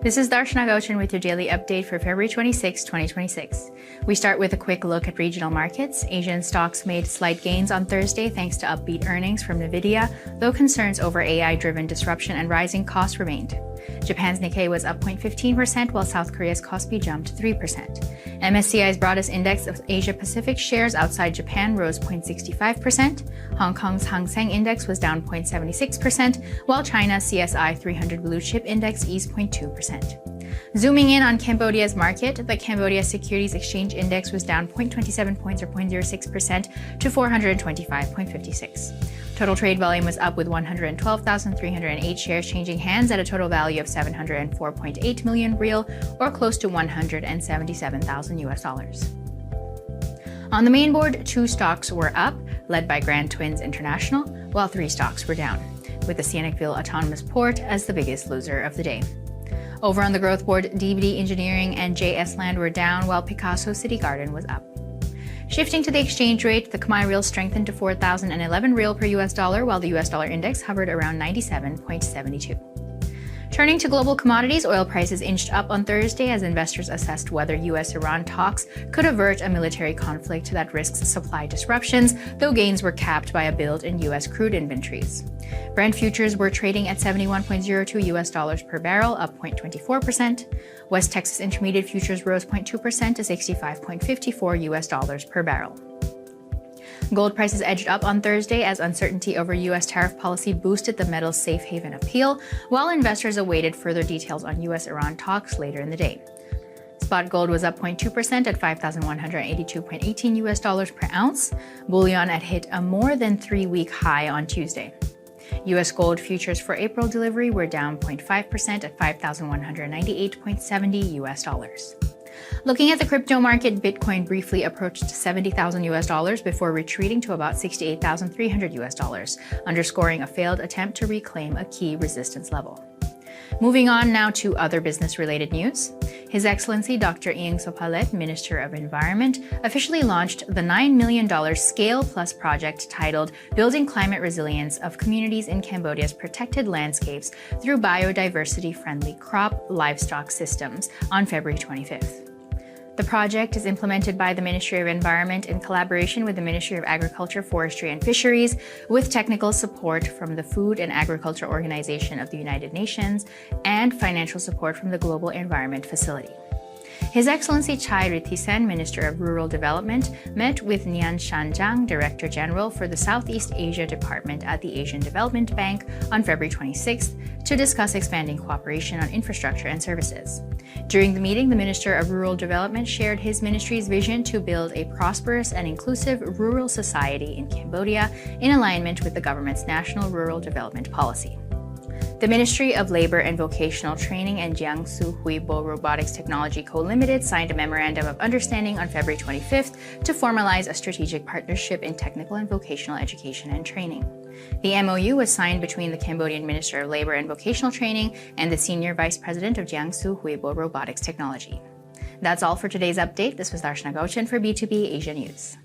This is Darshana Gauchan with your daily update for February 26, 2026. We start with a quick look at regional markets. Asian stocks made slight gains on Thursday thanks to upbeat earnings from Nvidia, though concerns over AI-driven disruption and rising costs remained. Japan's Nikkei was up 0.15%, while South Korea's Kospi jumped 3%. MSCI's broadest index of Asia-Pacific shares outside Japan rose 0.65%. Hong Kong's Hang Seng Index was down 0.76%, while China's CSI 300 Blue Chip Index eased 0.2%. Zooming in on Cambodia's market, the Cambodia Securities Exchange Index was down 0.27 points or 0.06% to 425.56. Total trade volume was up with 112,308 shares changing hands at a total value of 704.8 million real, or close to $177,000. On the main board, 2 stocks were up, led by Grand Twins International, while 3 stocks were down, with the Sihanoukville Autonomous Port as the biggest loser of the day. Over on the growth board, DBD Engineering and JS Land were down, while Picasso City Garden was up. Shifting to the exchange rate, the Khmer Rial strengthened to 4,011 Rial per US dollar, while the US dollar index hovered around 97.72. Turning to global commodities, oil prices inched up on Thursday as investors assessed whether US-Iran talks could avert a military conflict that risks supply disruptions, though gains were capped by a build in US crude inventories. Brent futures were trading at 71.02 US dollars per barrel, up 0.24%. West Texas Intermediate futures rose 0.2% to 65.54 US dollars per barrel. Gold prices edged up on Thursday as uncertainty over U.S. tariff policy boosted the metal's safe haven appeal, while investors awaited further details on U.S.-Iran talks later in the day. Spot gold was up 0.2% at 5,182.18 US dollars per ounce. Bullion had hit a more than 3-week high on Tuesday. U.S. gold futures for April delivery were down 0.5% at 5,198.70 US dollars. Looking at the crypto market, Bitcoin briefly approached 70,000 US dollars before retreating to about 68,300 US dollars, underscoring a failed attempt to reclaim a key resistance level. Moving on now to other business-related news. His Excellency Dr. Ieng Sopalet, Minister of Environment, officially launched the $9 million Scale Plus project titled Building Climate Resilience of Communities in Cambodia's Protected Landscapes Through Biodiversity-Friendly Crop Livestock Systems on February 25th. The project is implemented by the Ministry of Environment in collaboration with the Ministry of Agriculture, Forestry and Fisheries, with technical support from the Food and Agriculture Organization of the United Nations and financial support from the Global Environment Facility. His Excellency Chai Ritisen, Minister of Rural Development, met with Nyan Shanjiang, Director General for the Southeast Asia Department at the Asian Development Bank on February 26th to discuss expanding cooperation on infrastructure and services. During the meeting, the Minister of Rural Development shared his ministry's vision to build a prosperous and inclusive rural society in Cambodia in alignment with the government's National Rural Development Policy. The Ministry of Labor and Vocational Training and Jiangsu Huibo Robotics Technology Co. Limited signed a Memorandum of Understanding on February 25th to formalize a strategic partnership in technical and vocational education and training. The MOU was signed between the Cambodian Minister of Labor and Vocational Training and the Senior Vice President of Jiangsu Huibo Robotics Technology. That's all for today's update. This was Darshana Gauchan for B2B Asia News.